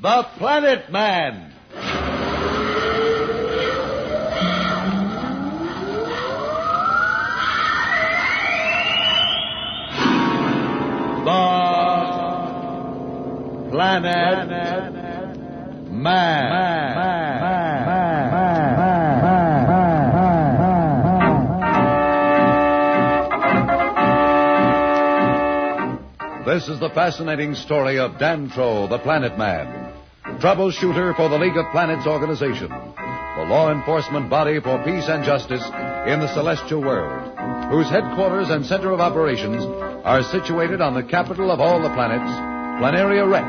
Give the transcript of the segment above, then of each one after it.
The Planet Man. The Planet Man. This is the fascinating story of Dantro, the Planet Man, troubleshooter for the League of Planets organization, the law enforcement body for peace and justice in the celestial world, whose headquarters and center of operations are situated on the capital of all the planets, Planaria Rex.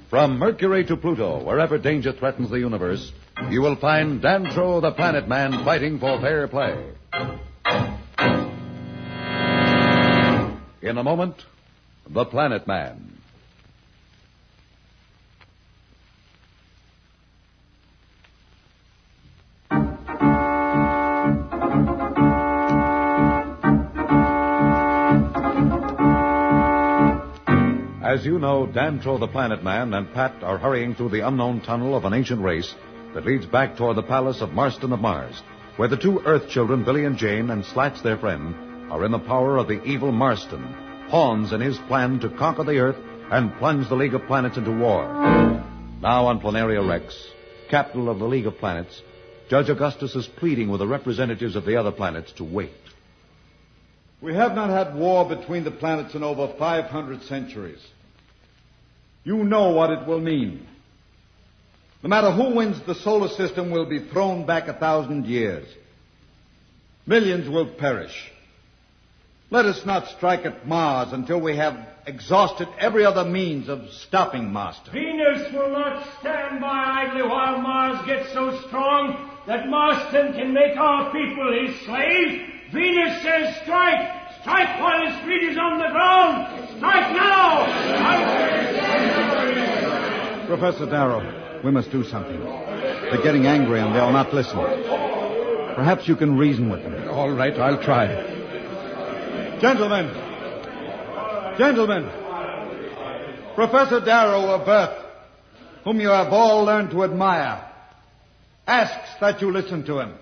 From Mercury to Pluto, wherever danger threatens the universe, you will find Dantro, the Planet Man, fighting for fair play. In a moment, The Planet Man. As you know, Dantro the Planet Man and Pat are hurrying through the unknown tunnel of an ancient race that leads back toward the palace of Marston of Mars, where the two Earth children, Billy and Jane, and Slats, their friend, are in the power of the evil Marston, pawns in his plan to conquer the Earth and plunge the League of Planets into war. Now on Planaria Rex, capital of the League of Planets, Judge Augustus is pleading with the representatives of the other planets to wait. We have not had war between the planets in over 500 centuries. You know what it will mean. No matter who wins, the solar system will be thrown back 1,000 years. Millions will perish. Let us not strike at Mars until we have exhausted every other means of stopping Marston. Venus will not stand by idly while Mars gets so strong that Marston can make our people his slaves. Venus says strike! Strike while his feet is on the ground! Strike now! Professor Darrow, we must do something. They're getting angry and they'll not listen. Perhaps you can reason with them. All right, I'll try. Gentlemen, Professor Darrow of Earth, whom you have all learned to admire, asks that you listen to him.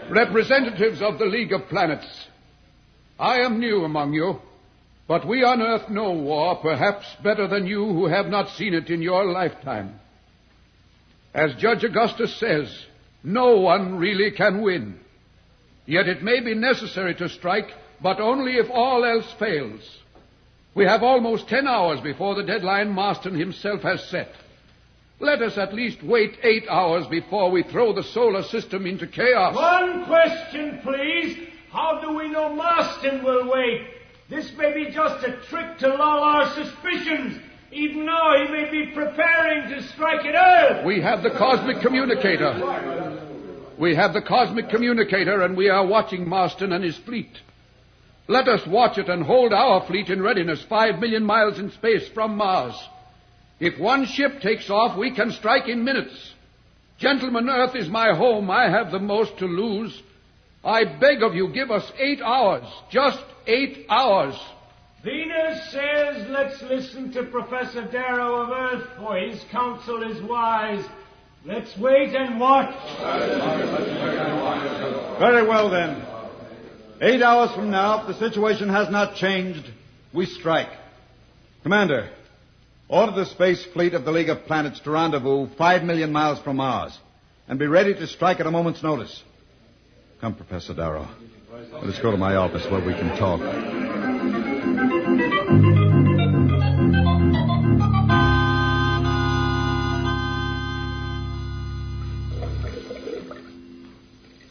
Representatives of the League of Planets, I am new among you, but we on Earth know war perhaps better than you who have not seen it in your lifetime. As Judge Augustus says, no one really can win. Yet it may be necessary to strike, but only if all else fails. We have almost 10 hours before the deadline Marston himself has set. Let us at least wait 8 hours before we throw the solar system into chaos. One question, please. How do we know Marston will wait? This may be just a trick to lull our suspicions. Even now he may be preparing to strike at Earth. We have the cosmic communicator. And we are watching Marston and his fleet. Let us watch it and hold our fleet in readiness 5 million miles in space from Mars. If one ship takes off, we can strike in minutes. Gentlemen, Earth is my home. I have the most to lose. I beg of you, give us 8 hours. Just 8 hours. Venus says let's listen to Professor Darrow of Earth, for his counsel is wise. Let's wait and watch. Very well, then. 8 hours from now, if the situation has not changed, we strike. Commander, order the space fleet of the League of Planets to rendezvous 5 million miles from Mars and be ready to strike at a moment's notice. Come, Professor Darrow. Let us go to my office where we can talk.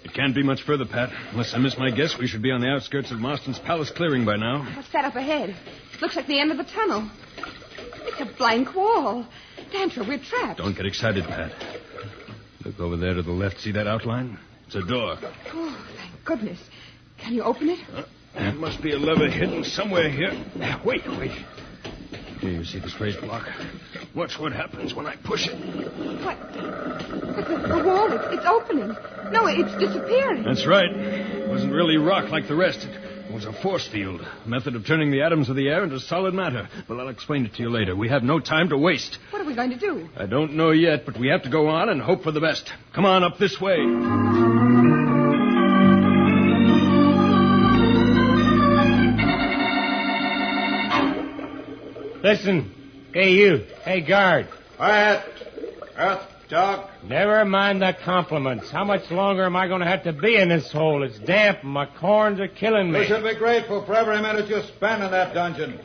It can't be much further, Pat. Unless I miss my guess, we should be on the outskirts of Marston's Palace clearing by now. What's that up ahead? It looks like the end of the tunnel. It's a blank wall. Dantro, we're trapped. Don't get excited, Pat. Look over there to the left. See that outline? It's a door. Oh, thank goodness. Can you open it? There must be a lever hidden somewhere here. Wait. Here, you see this raised block? Watch what happens when I push it. What? But the wall, it's opening. No, it's disappearing. That's right. It wasn't really rock like the rest. It was a force field. A method of turning the atoms of the air into solid matter. Well, I'll explain it to you later. We have no time to waste. What are we going to do? I don't know yet, but we have to go on and hope for the best. Come on up this way. Listen. Hey, you. Hey, guard. Quiet. Earth dog. Never mind the compliments. How much longer am I going to have to be in this hole? It's damp and my corns are killing me. You should be grateful for every minute you spend in that dungeon.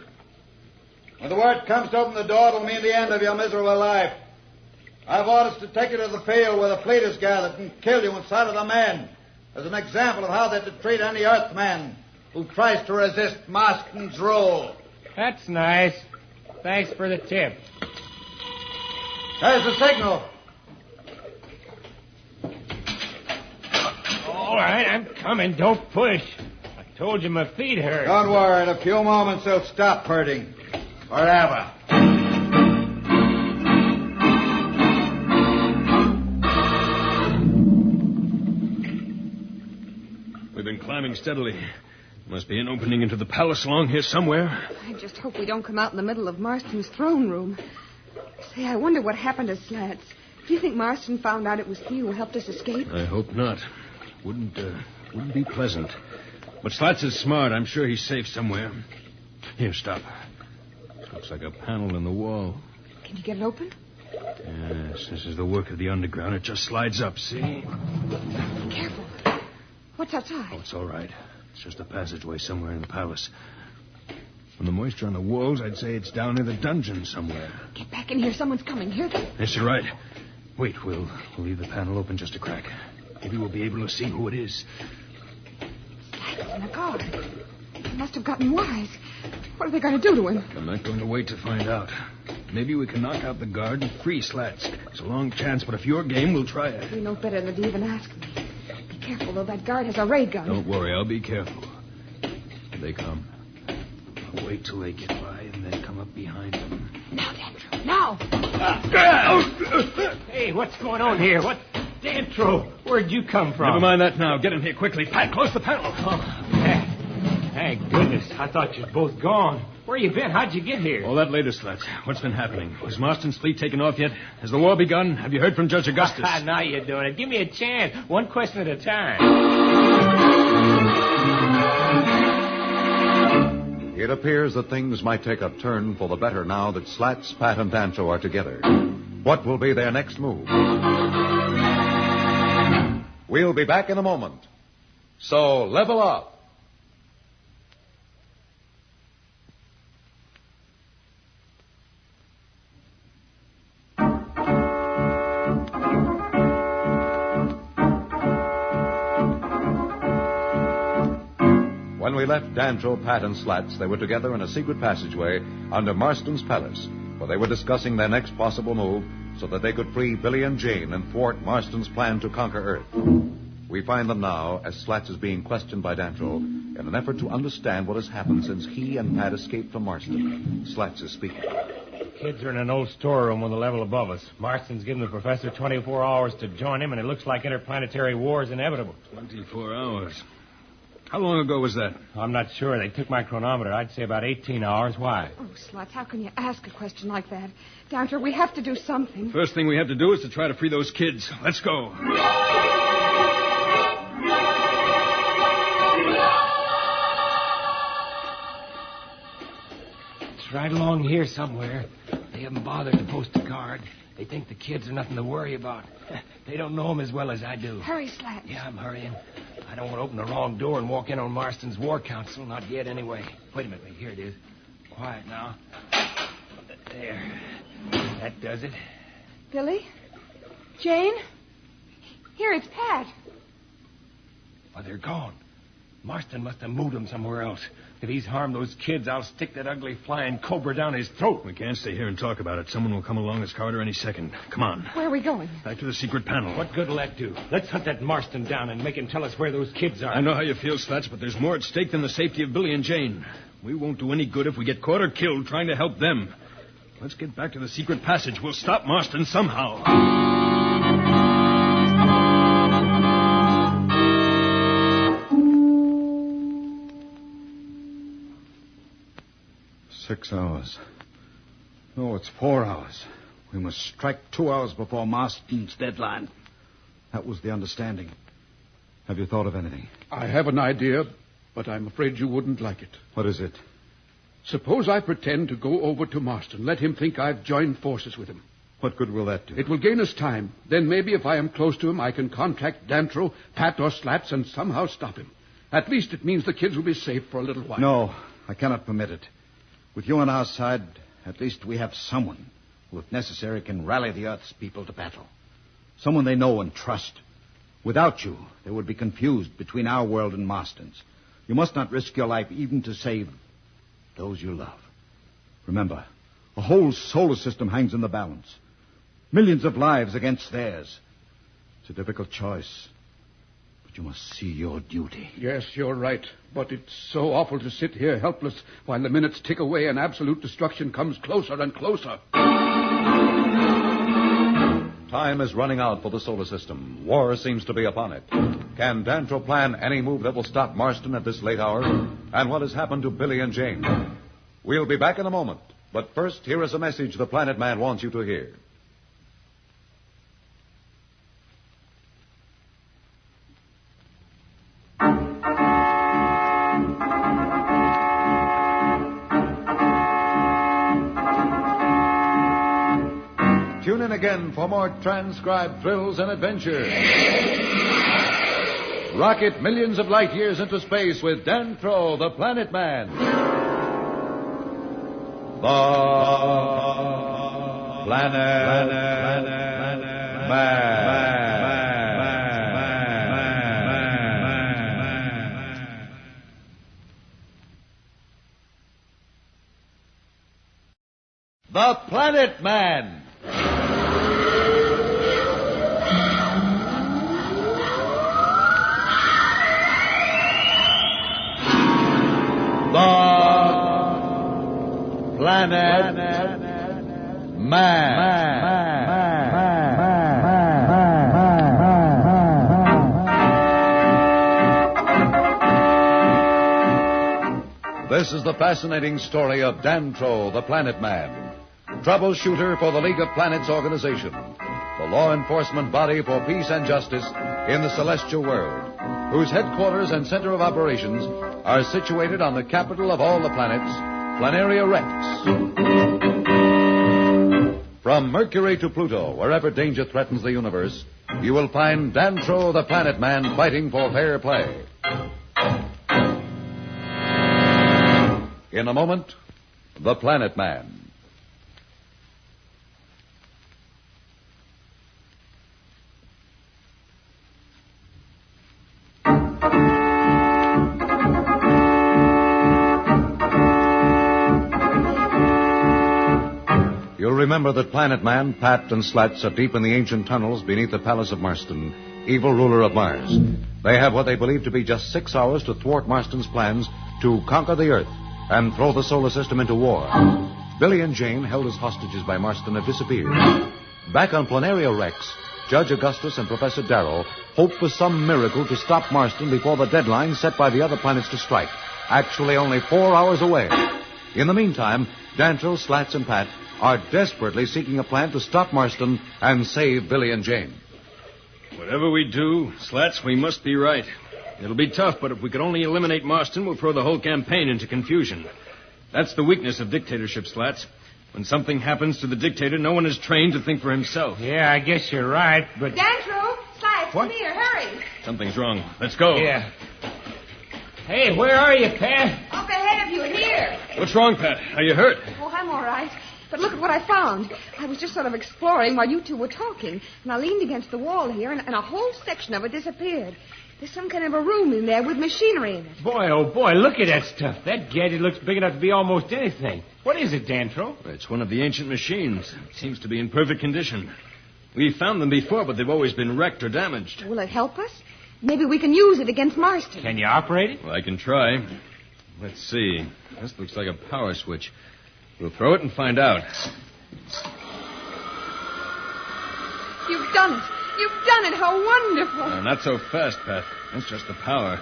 When the word comes to open the door, it'll mean the end of your miserable life. I've orders to take you to the field where the fleet is gathered and kill you in sight of the men as an example of how they're to treat any Earthman who tries to resist Marston's rule. That's nice. Thanks for the tip. There's the signal. All right, I'm coming. Don't push. I told you my feet hurt. Don't worry. In a few moments, they'll stop hurting. Forever. We've been climbing steadily. Must be an opening into the palace along here somewhere. I just hope we don't come out in the middle of Marston's throne room. Say, I wonder what happened to Slats. Do you think Marston found out it was he who helped us escape? I hope not. Wouldn't be pleasant. But Slats is smart. I'm sure he's safe somewhere. Here, stop. Looks like a panel in the wall. Can you get it open? Yes, this is the work of the underground. It just slides up, see? Careful. What's outside? Oh, it's all right. It's just a passageway somewhere in the palace. From the moisture on the walls, I'd say it's down near the dungeon somewhere. Get back in here. Someone's coming. Hear them? Yes, you're right. Wait, we'll leave the panel open just a crack. Maybe we'll be able to see who it is. Slats and a guard. They must have gotten wise. What are they going to do to him? I'm not going to wait to find out. Maybe we can knock out the guard and free Slats. It's a long chance, but if you're game, we'll try it. You know better than to even ask me. Be careful, though. That guard has a ray gun. Don't worry. I'll be careful. Here they come. I'll wait till they get by and then come up behind them. Now, Dantro. Now! Hey, what's going on here? What? Dantro, where'd you come from? Never mind that now. Get in here quickly. Pat, close the panel. Thank goodness. I thought you'd both gone. Where you been? How'd you get here? All that later, Slats. What's been happening? Was Marston's fleet taken off yet? Has the war begun? Have you heard from Judge Augustus? Now you're doing it. Give me a chance. One question at a time. It appears that things might take a turn for the better now that Slats, Pat, and Dantro are together. What will be their next move? We'll be back in a moment. So level up. When we left Dantro, Pat, and Slats, they were together in a secret passageway under Marston's palace, where they were discussing their next possible move so that they could free Billy and Jane and thwart Marston's plan to conquer Earth. We find them now as Slats is being questioned by Dantro in an effort to understand what has happened since he and Pat escaped from Marston. Slats is speaking. Kids are in an old storeroom on the level above us. Marston's given the professor 24 hours to join him, and it looks like interplanetary war is inevitable. 24 hours. How long ago was that? I'm not sure. They took my chronometer. I'd say about 18 hours. Why? Oh, Slats, how can you ask a question like that? Dantro, we have to do something. First thing we have to do is to try to free those kids. Let's go. It's right along here somewhere. They haven't bothered to post a guard. They think the kids are nothing to worry about. They don't know them as well as I do. Hurry, Slats. Yeah, I'm hurrying. I don't want to open the wrong door and walk in on Marston's War Council. Not yet, anyway. Wait a minute. Here it is. Quiet now. There. That does it. Billy? Jane? Here, it's Pat. Well, they're gone. Marston must have moved them somewhere else. If he's harmed those kids, I'll stick that ugly flying cobra down his throat. We can't stay here and talk about it. Someone will come along this corridor any second. Come on. Where are we going? Back to the secret panel. What good will that do? Let's hunt that Marston down and make him tell us where those kids are. I know how you feel, Slats, but there's more at stake than the safety of Billy and Jane. We won't do any good if we get caught or killed trying to help them. Let's get back to the secret passage. We'll stop Marston somehow. 6 hours. No, it's 4 hours. We must strike 2 hours before Marston's deadline. That was the understanding. Have you thought of anything? I have an idea, but I'm afraid you wouldn't like it. What is it? Suppose I pretend to go over to Marston. Let him think I've joined forces with him. What good will that do? It will gain us time. Then maybe if I am close to him, I can contact Dantro, Pat, or Slats and somehow stop him. At least it means the kids will be safe for a little while. No, I cannot permit it. With you on our side, at least we have someone who, if necessary, can rally the Earth's people to battle. Someone they know and trust. Without you, they would be confused between our world and Marston's. You must not risk your life even to save those you love. Remember, a whole solar system hangs in the balance. Millions of lives against theirs. It's a difficult choice. But you must see your duty. Yes, you're right. But it's so awful to sit here helpless while the minutes tick away and absolute destruction comes closer and closer. Time is running out for the solar system. War seems to be upon it. Can Dantro plan any move that will stop Marston at this late hour? And what has happened to Billy and Jane? We'll be back in a moment. But first, here is a message the Planet Man wants you to hear. Tune in again for more transcribed thrills and adventure. Rocket millions of light years into space with Dantro, the Planet Man. The Planet Man. The Planet Man. Planet Man. This is the fascinating story of Dantro, the Planet Man, troubleshooter for the League of Planets organization, the law enforcement body for peace and justice in the celestial world, whose headquarters and center of operations are situated on the capital of all the planets, Planaria Rex. From Mercury to Pluto, wherever danger threatens the universe, you will find Dantro, the Planet Man, fighting for fair play. In a moment, the Planet Man. You'll remember that Planet Man, Pat, and Slats are deep in the ancient tunnels beneath the palace of Marston, evil ruler of Mars. They have what they believe to be just 6 hours to thwart Marston's plans to conquer the Earth and throw the solar system into war. Billy and Jane, held as hostages by Marston, have disappeared. Back on Planaria Rex, Judge Augustus and Professor Darrow hope for some miracle to stop Marston before the deadline set by the other planets to strike, actually only 4 hours away. In the meantime, Dantro, Slats, and Pat are desperately seeking a plan to stop Marston and save Billy and Jane. Whatever we do, Slats, we must be right. It'll be tough, but if we could only eliminate Marston, we'll throw the whole campaign into confusion. That's the weakness of dictatorship, Slats. When something happens to the dictator, no one is trained to think for himself. Yeah, I guess you're right, but... Dantro, Slats, What? come here, hurry. Something's wrong. Let's go. Yeah. Hey, where are you, Pat? Up ahead of you, here. What's wrong, Pat? Are you hurt? Oh, I'm all right. But look at what I found. I was just sort of exploring while you two were talking, and I leaned against the wall here, and a whole section of it disappeared. There's some kind of a room in there with machinery in it. Boy, oh boy, look at that stuff. That gadget looks big enough to be almost anything. What is it, Dantro? It's one of the ancient machines. It seems to be in perfect condition. We've found them before, but they've always been wrecked or damaged. Will it help us? Maybe we can use it against Marston. Can you operate it? Well, I can try. Let's see. This looks like a power switch. We'll throw it and find out. You've done it. You've done it. How wonderful. Not so fast, Pat. That's just the power.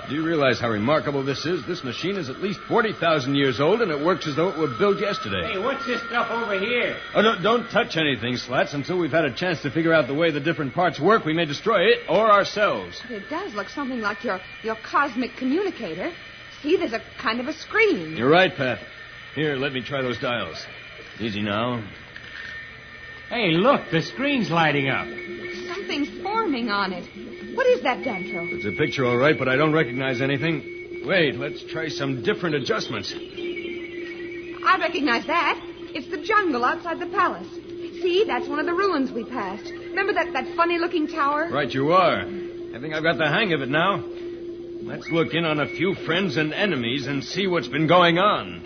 Do you realize how remarkable this is? This machine is at least 40,000 years old, and it works as though it were built yesterday. Hey, what's this stuff over here? Oh, don't touch anything, Slats. Until we've had a chance to figure out the way the different parts work, we may destroy it or ourselves. It does look something like your cosmic communicator. See, there's a kind of a screen. You're right, Pat. Here, let me try those dials. Easy now. Hey, look, the screen's lighting up. Something's forming on it. What is that, Dantro? It's a picture, all right, but I don't recognize anything. Wait, let's try some different adjustments. I recognize that. It's the jungle outside the palace. See, that's one of the ruins we passed. Remember that funny-looking tower? Right you are. I think I've got the hang of it now. Let's look in on a few friends and enemies and see what's been going on.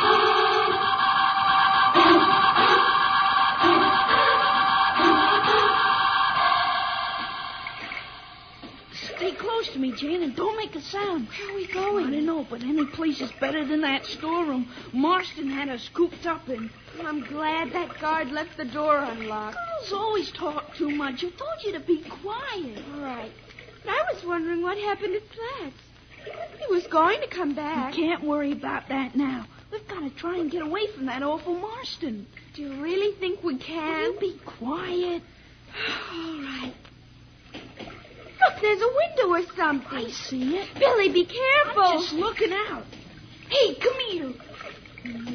Stay close to me, Jane, and don't make a sound. Where are we going? I don't know, but any place is better than that storeroom Marston had us cooped up in. I'm glad that guard left the door unlocked. Girls always talk too much. I told you to be quiet. All right. But I was wondering what happened to Slats. He was going to come back. You can't worry about that now. We've got to try and get away from that awful Marston. Do you really think we can? Will you be quiet? All right. Look, there's a window or something. I see it. Billy, be careful. I'm just looking out. Hey, come here.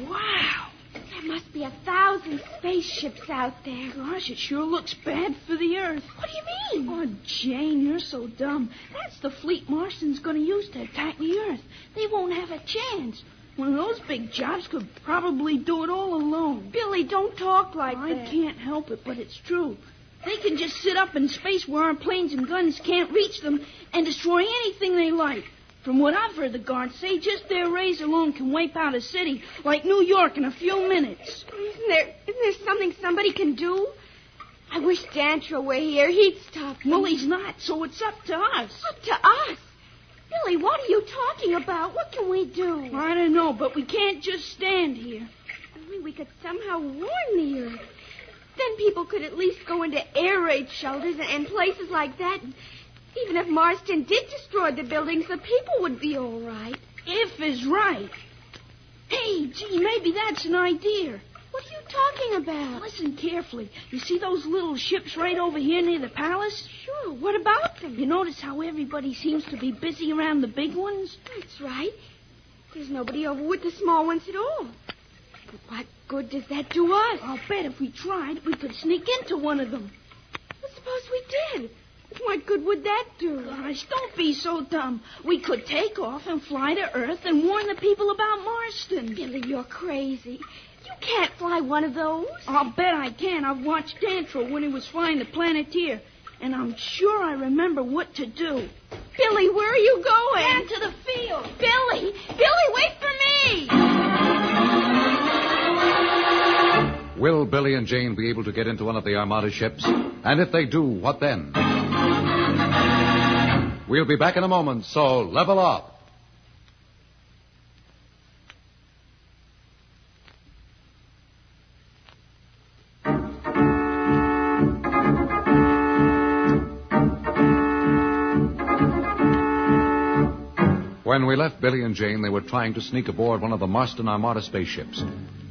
Wow. There must be 1,000 spaceships out there. Gosh, it sure looks bad for the Earth. What do you mean? Oh, Jane, you're so dumb. That's the fleet Marston's going to use to attack the Earth. They won't have a chance. One of those big jobs could probably do it all alone. Billy, don't talk like that. I can't help it, but it's true. They can just sit up in space where our planes and guns can't reach them and destroy anything they like. From what I've heard the guards say, just their rays alone can wipe out a city like New York in a few minutes. Isn't there something somebody can do? I wish Dantro were here. He'd stop them. Well, he's not, so it's up to us. Up to us? Billy, what are you talking about? What can we do? I don't know, but we can't just stand here. Only we could somehow warn the Earth. Then people could at least go into air raid shelters and places like that. Even if Marston did destroy the buildings, the people would be all right. If is right. Hey, gee, maybe that's an idea. What are you talking about? Listen carefully. You see those little ships right over here near the palace? Sure. What about them? You notice how everybody seems to be busy around the big ones? That's right. There's nobody over with the small ones at all. But what good does that do us? I'll bet if we tried, we could sneak into one of them. Well, suppose we did. What good would that do? Gosh, don't be so dumb. We could take off and fly to Earth and warn the people about Marston. Billy, you're crazy. You can't fly one of those. I'll bet I can. I've watched Dantro when he was flying the Planeteer, and I'm sure I remember what to do. Billy, where are you going? Down to the field. Billy! Billy, wait for me! Will Billy and Jane be able to get into one of the Armada ships? And if they do, what then? We'll be back in a moment, so level off. When we left Billy and Jane, they were trying to sneak aboard one of the Marston Armada spaceships.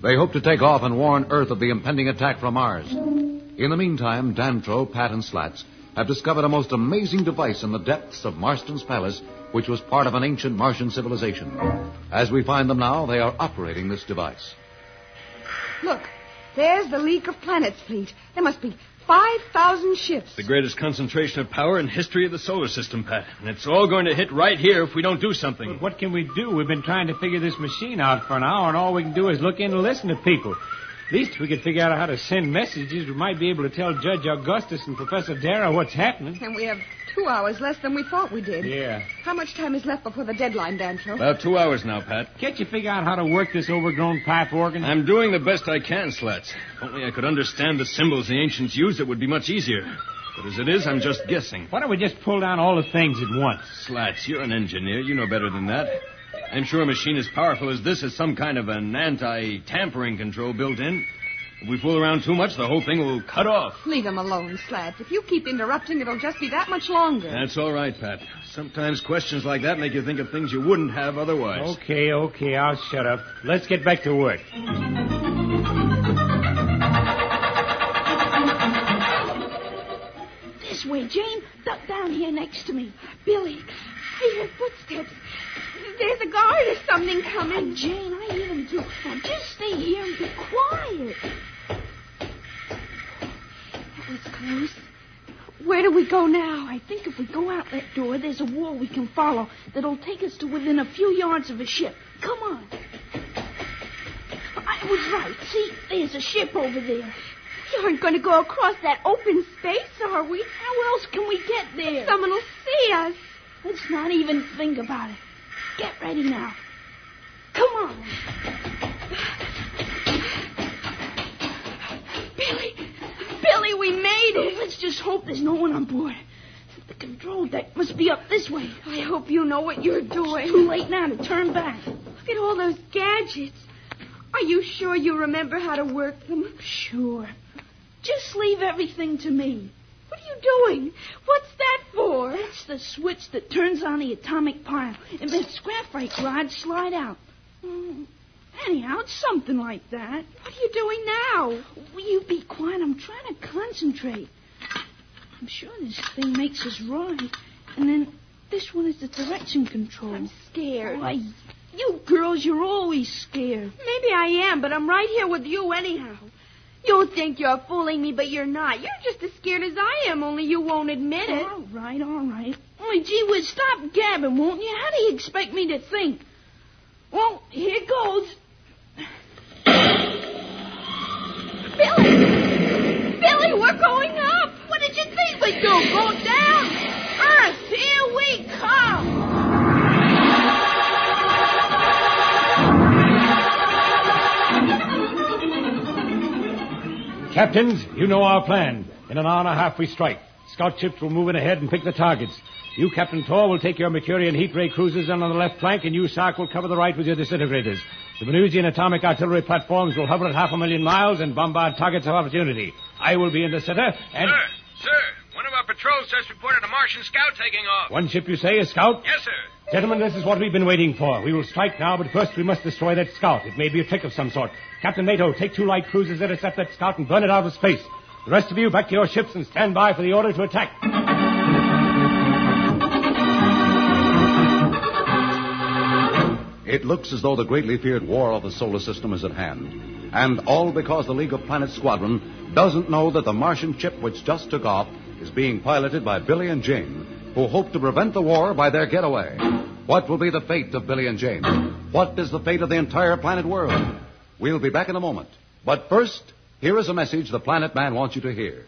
They hoped to take off and warn Earth of the impending attack from Mars. In the meantime, Dantro, Pat, and Slats have discovered a most amazing device in the depths of Marston's palace, which was part of an ancient Martian civilization. As we find them now, they are operating this device. Look, there's the League of Planets fleet. There must be 5,000 ships. The greatest concentration of power in history of the solar system, Pat. And it's all going to hit right here if we don't do something. But what can we do? We've been trying to figure this machine out for an hour, and all we can do is look in and listen to people. At least if we could figure out how to send messages, we might be able to tell Judge Augustus and Professor Darrow what's happening. And we have 2 hours less than we thought we did. Yeah. How much time is left before the deadline, Dantro? About 2 hours now, Pat. Can't you figure out how to work this overgrown pipe organ? I'm doing the best I can, Slats. If only I could understand the symbols the ancients used, it would be much easier. But as it is, I'm just guessing. Why don't we just pull down all the things at once? Slats, you're an engineer. You know better than that. I'm sure a machine as powerful as this has some kind of an anti-tampering control built in. If we fool around too much, the whole thing will cut off. Leave him alone, Slats. If you keep interrupting, it'll just be that much longer. That's all right, Pat. Sometimes questions like that make you think of things you wouldn't have otherwise. Okay, I'll shut up. Let's get back to work. This way, Jane. Duck down here next to me. Billy, I hear footsteps. There's a guard or something coming. Jane, I hear them too. Now just stay here and be quiet. That was close. Where do we go now? I think if we go out that door, there's a wall we can follow that'll take us to within a few yards of a ship. Come on. I was right. See, there's a ship over there. You aren't going to go across that open space, are we? How else can we get there? Someone will see us. Let's not even think about it. Get ready now. Come on. Billy, we made it. Let's just hope there's no one on board. The control deck must be up this way. I hope you know what you're doing. It's too late now to turn back. Look at all those gadgets. Are you sure you remember how to work them? Sure. Just leave everything to me. What are you doing? What's that for? That's the switch that turns on the atomic pile. It makes graphite rods slide out. Anyhow, it's something like that. What are you doing now? Will you be quiet? I'm trying to concentrate. I'm sure this thing makes us right. And then this one is the direction control. I'm scared. Why, you girls, you're always scared. Maybe I am, but I'm right here with you anyhow. You think you're fooling me, but you're not. You're just as scared as I am, only you won't admit it. All right. Only, gee whiz, stop gabbing, won't you? How do you expect me to think? Well, here goes. Billy, we're going up. What did you think we'd do? Go down? Earth, here we come. Captains, you know our plan. In an hour and a half, we strike. Scout ships will move in ahead and pick the targets. You, Captain Tor, will take your Mercurian heat ray cruisers in on the left flank, and you, Sark, will cover the right with your disintegrators. The Venusian atomic artillery platforms will hover at 500,000 miles and bombard targets of opportunity. I will be in the center, and... Sir, one of our patrols just reported a Martian scout taking off. One ship, you say, a scout? Yes, sir. Gentlemen, this is what we've been waiting for. We will strike now, but first we must destroy that scout. It may be a trick of some sort. Captain NATO, take 2 light cruisers, intercept that scout, and burn it out of space. The rest of you, back to your ships and stand by for the order to attack. It looks as though the greatly feared war of the solar system is at hand. And all because the League of Planets squadron doesn't know that the Martian ship which just took off is being piloted by Billy and Jane, who hope to prevent the war by their getaway. What will be the fate of Billy and Jane? What is the fate of the entire planet world? We'll be back in a moment. But first, here is a message the Planet Man wants you to hear.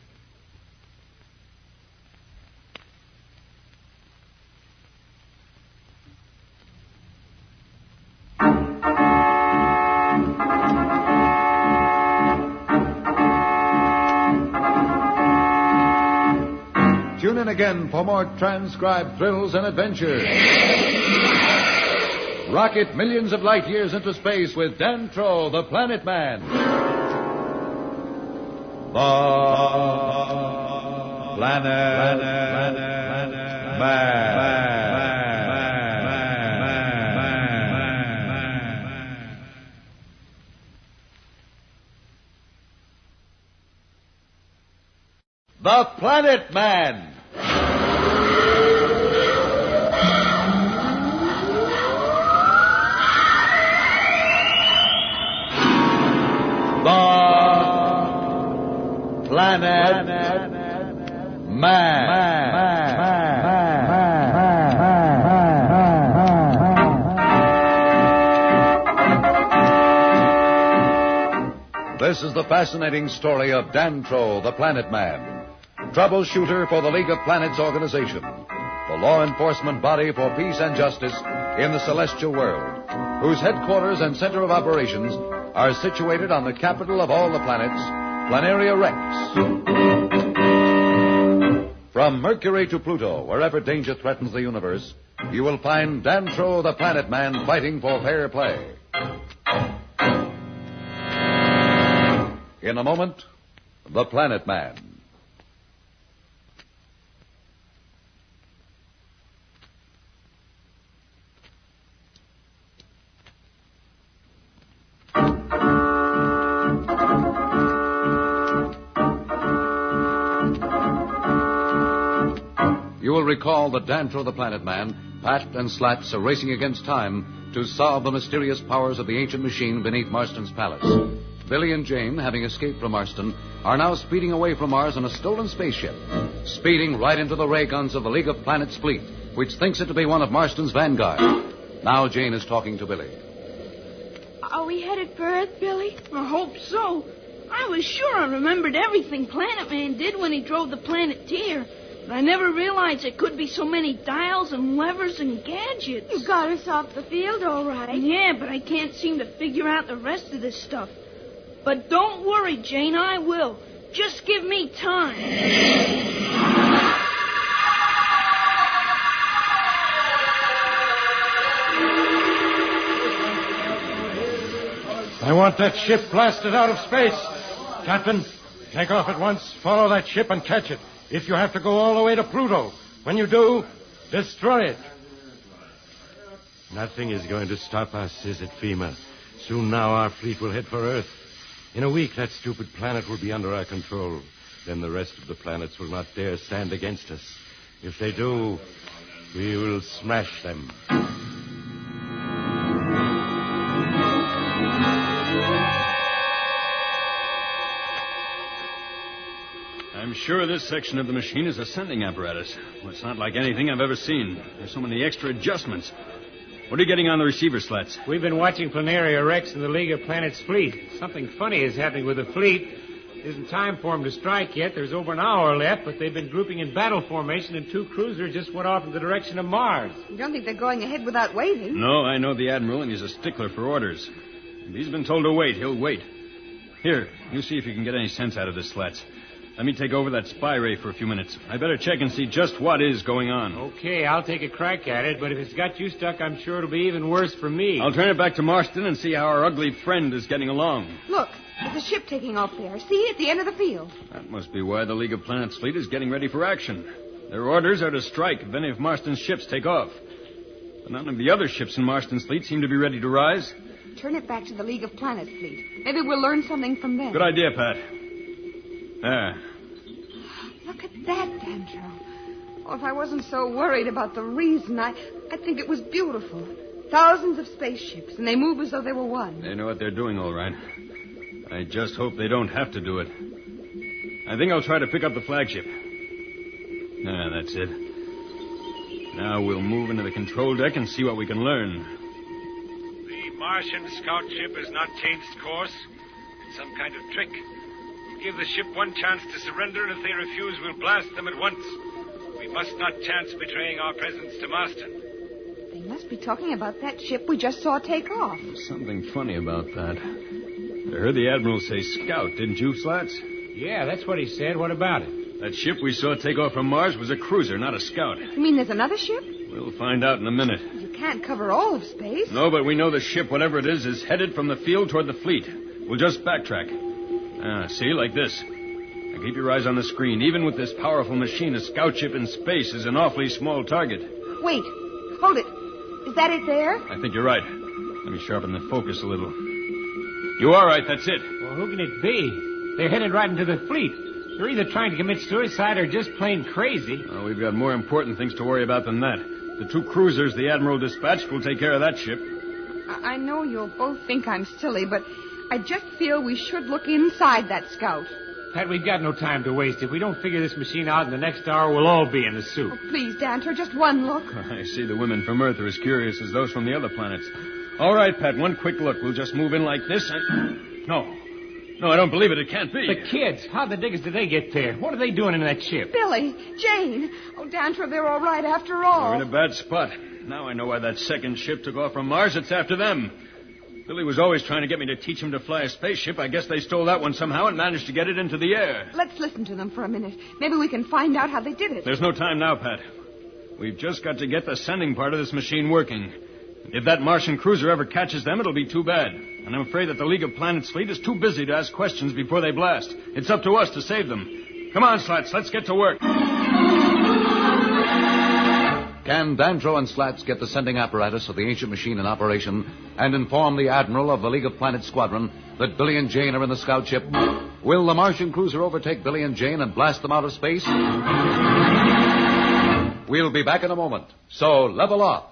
Tune in again for more transcribed thrills and adventures. Rocket millions of light years into space with Dan Troll, the Planet Man. The Planet Man. The Planet Man. Planet Man. This is the fascinating story of Dan Troll, the Planet Man, troubleshooter for the League of Planets organization, the law enforcement body for peace and justice in the celestial world, whose headquarters and center of operations are situated on the capital of all the planets, Planaria Rex. From Mercury to Pluto, wherever danger threatens the universe, you will find Dan Troll, the Planet Man, fighting for fair play. In a moment, The Planet Man. You will recall that Dantro the Planet Man, Pat, and Slats are racing against time to solve the mysterious powers of the ancient machine beneath Marston's palace. Billy and Jane, having escaped from Marston, are now speeding away from Mars in a stolen spaceship, speeding right into the ray guns of the League of Planets fleet, which thinks it to be one of Marston's vanguard. Now Jane is talking to Billy. Are we headed for Earth, Billy? I hope so. I was sure I remembered everything Planet Man did when he drove the Planeteer. But I never realized there could be so many dials and levers and gadgets. You got us off the field, all right. Yeah, but I can't seem to figure out the rest of this stuff. But don't worry, Jane, I will. Just give me time. I want that ship blasted out of space. Captain, take off at once, follow that ship and catch it. If you have to go all the way to Pluto. When you do, destroy it. Nothing is going to stop us, is it, FEMA? Soon now our fleet will head for Earth. In a week, that stupid planet will be under our control. Then the rest of the planets will not dare stand against us. If they do, we will smash them. I'm sure this section of the machine is a sending apparatus. Well, it's not like anything I've ever seen. There's so many extra adjustments. What are you getting on the receiver, Slats? We've been watching Planaria Rex and the League of Planets fleet. Something funny is happening with the fleet. It isn't time for them to strike yet. There's over an hour left, but they've been grouping in battle formation, and 2 cruisers just went off in the direction of Mars. You don't think they're going ahead without waiting? No, I know the Admiral, and he's a stickler for orders. If he's been told to wait, he'll wait. Here, you see if you can get any sense out of this, Slats. Let me take over that spy ray for a few minutes. I better check and see just what is going on. Okay, I'll take a crack at it, but if it's got you stuck, I'm sure it'll be even worse for me. I'll turn it back to Marston and see how our ugly friend is getting along. Look, there's a ship taking off there. See, at the end of the field. That must be why the League of Planets fleet is getting ready for action. Their orders are to strike if any of Marston's ships take off. But none of the other ships in Marston's fleet seem to be ready to rise. Turn it back to the League of Planets fleet. Maybe we'll learn something from them. Good idea, Pat. There. Look at that, Dantro. Oh, if I wasn't so worried about the reason, I think it was beautiful. Thousands of spaceships, and they move as though they were one. They know what they're doing, all right. I just hope they don't have to do it. I think I'll try to pick up the flagship. That's it. Now we'll move into the control deck and see what we can learn. The Martian scout ship has not changed course. It's some kind of trick. Give the ship one chance to surrender, and if they refuse, we'll blast them at once. We must not chance betraying our presence to Marston. They must be talking about that ship we just saw take off. There's something funny about that. I heard the Admiral say scout, didn't you, Slats? Yeah, that's what he said. What about it? That ship we saw take off from Mars was a cruiser, not a scout. You mean there's another ship? We'll find out in a minute. You can't cover all of space. No, but we know the ship, whatever it is headed from the field toward the fleet. We'll just backtrack. See, like this. Now keep your eyes on the screen. Even with this powerful machine, a scout ship in space is an awfully small target. Wait. Hold it. Is that it there? I think you're right. Let me sharpen the focus a little. You are right, that's it. Well, who can it be? They're headed right into the fleet. They're either trying to commit suicide or just plain crazy. Well, we've got more important things to worry about than that. The 2 cruisers the Admiral dispatched will take care of that ship. I know you'll both think I'm silly, but I just feel we should look inside that scout. Pat, we've got no time to waste. If we don't figure this machine out in the next hour, we'll all be in the soup. Oh, please, Dantro, just one look. I see the women from Earth are as curious as those from the other planets. All right, Pat, one quick look. We'll just move in like this and... No, I don't believe it. It can't be. The kids. How the diggers did they get there? What are they doing in that ship? Billy, Jane. Oh, Dantro, they're all right after all. We're in a bad spot. Now I know why that second ship took off from Mars. It's after them. Billy was always trying to get me to teach him to fly a spaceship. I guess they stole that one somehow and managed to get it into the air. Let's listen to them for a minute. Maybe we can find out how they did it. There's no time now, Pat. We've just got to get the sending part of this machine working. If that Martian cruiser ever catches them, it'll be too bad. And I'm afraid that the League of Planets fleet is too busy to ask questions before they blast. It's up to us to save them. Come on, Slats, let's get to work. Can Dantro and Slats get the sending apparatus of the ancient machine in operation and inform the Admiral of the League of Planets squadron that Billy and Jane are in the scout ship? Will the Martian cruiser overtake Billy and Jane and blast them out of space? We'll be back in a moment, so level off.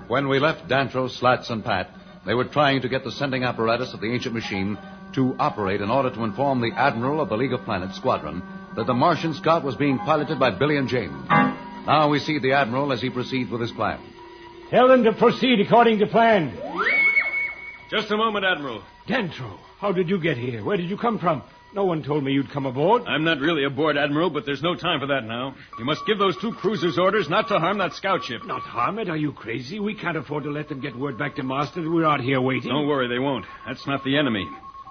When we left Dantro, Slats, and Pat, they were trying to get the sending apparatus of the ancient machine to operate in order to inform the Admiral of the League of Planets squadron that the Martian scout was being piloted by Billy and Jane. Now we see the Admiral as he proceeds with his plan. Tell them to proceed according to plan. Just a moment, Admiral. Dantro, how did you get here? Where did you come from? No one told me you'd come aboard. I'm not really aboard, Admiral, but there's no time for that now. You must give those 2 cruisers orders not to harm that scout ship. Not harm it? Are you crazy? We can't afford to let them get word back to Marston that we're out here waiting. Don't worry, they won't. That's not the enemy.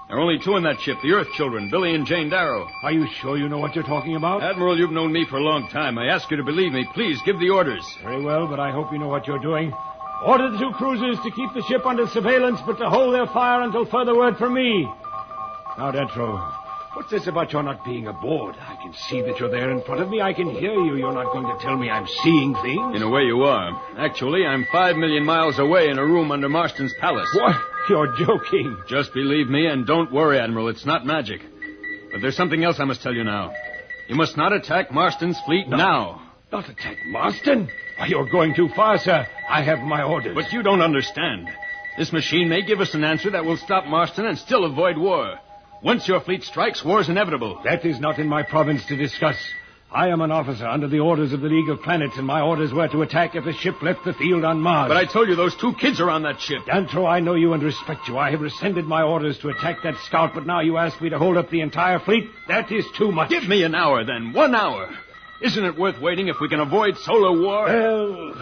There are only 2 in that ship, the Earth children, Billy and Jane Darrow. Are you sure you know what you're talking about? Admiral, you've known me for a long time. I ask you to believe me. Please, give the orders. Very well, but I hope you know what you're doing. Order the 2 cruisers to keep the ship under surveillance, but to hold their fire until further word from me. Now, Dantro, what's this about your not being aboard? I can see that you're there in front of me. I can hear you. You're not going to tell me I'm seeing things? In a way, you are. Actually, I'm 5 million miles away in a room under Marston's palace. What? You're joking. Just believe me, and don't worry, Admiral. It's not magic. But there's something else I must tell you now. You must not attack Marston's fleet now. Not attack Marston? Why, you're going too far, sir. I have my orders. But you don't understand. This machine may give us an answer that will stop Marston and still avoid war. Once your fleet strikes, war's inevitable. That is not in my province to discuss. I am an officer under the orders of the League of Planets, and my orders were to attack if the ship left the field on Mars. But I told you those 2 kids are on that ship. Dantro, I know you and respect you. I have rescinded my orders to attack that scout, but now you ask me to hold up the entire fleet? That is too much. Give me an hour, then. 1 hour. Isn't it worth waiting if we can avoid solar war? Well,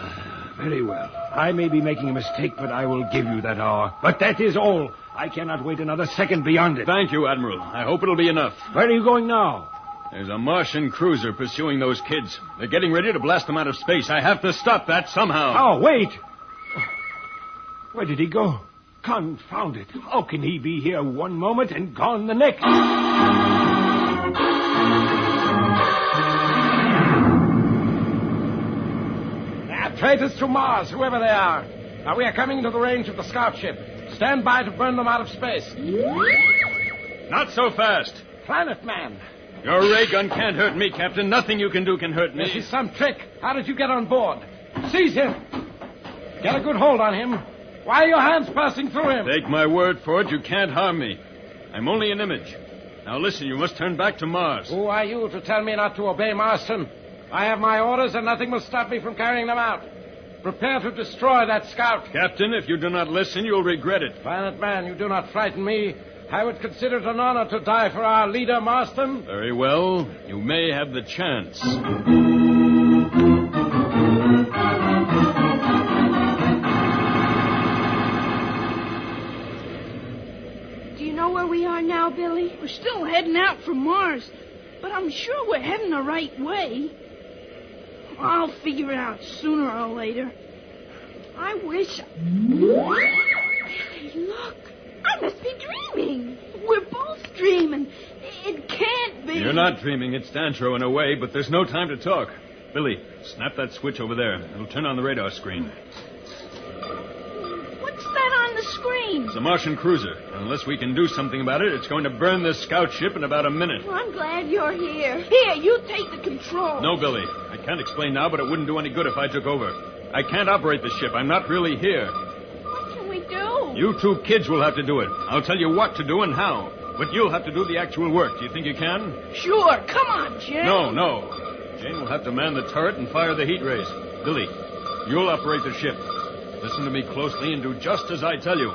very well. I may be making a mistake, but I will give you that hour. But that is all. I cannot wait another second beyond it. Thank you, Admiral. I hope it'll be enough. Where are you going now? There's a Martian cruiser pursuing those kids. They're getting ready to blast them out of space. I have to stop that somehow. Oh, wait! Where did he go? Confound it. How can he be here one moment and gone the next? They're traitors to Mars, whoever they are. Now, we are coming to the range of the scout ship. Stand by to burn them out of space. Not so fast. Planet Man. Your ray gun can't hurt me, Captain. Nothing you can do can hurt me. This is some trick. How did you get on board? Seize him. Get a good hold on him. Why are your hands passing through him? Take my word for it, you can't harm me. I'm only an image. Now listen, you must turn back to Mars. Who are you to tell me not to obey Marston? I have my orders, and nothing will stop me from carrying them out. Prepare to destroy that scout. Captain, if you do not listen, you'll regret it. Planet Man, you do not frighten me. I would consider it an honor to die for our leader, Marston. Very well. You may have the chance. Do you know where we are now, Billy? We're still heading out from Mars, but I'm sure we're heading the right way. I'll figure it out sooner or later. I wish... Billy, look. I must be dreaming. We're both dreaming. It can't be. You're not dreaming. It's Dantro in a way, but there's no time to talk. Billy, snap that switch over there. It'll turn on the radar screen. What's that on the screen? It's a Martian cruiser. Unless we can do something about it, it's going to burn this scout ship in about a minute. Well, I'm glad you're here. Here, you take the control. No, Billy. I can't explain now, but it wouldn't do any good if I took over. I can't operate the ship. I'm not really here. What can we do? You 2 kids will have to do it. I'll tell you what to do and how. But you'll have to do the actual work. Do you think you can? Sure. Come on, Jane. No. Jane will have to man the turret and fire the heat rays. Billy, you'll operate the ship. Listen to me closely and do just as I tell you.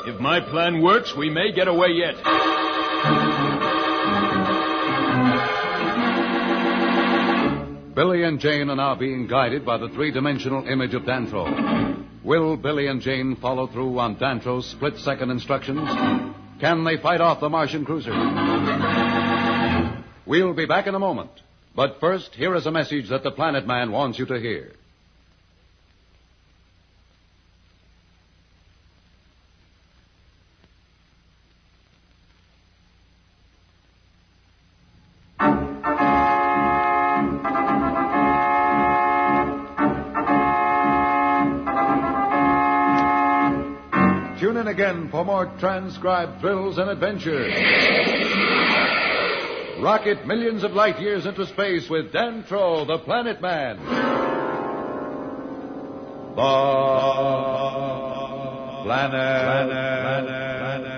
If my plan works, we may get away yet. Billy and Jane are now being guided by the 3-dimensional image of Dantro. Will Billy and Jane follow through on Dantro's split-second instructions? Can they fight off the Martian cruiser? We'll be back in a moment. But first, here is a message that the Planet Man wants you to hear. Tune in again for more transcribed thrills and adventures. Rocket millions of light years into space with Dantro, the Planet Man. The Planet.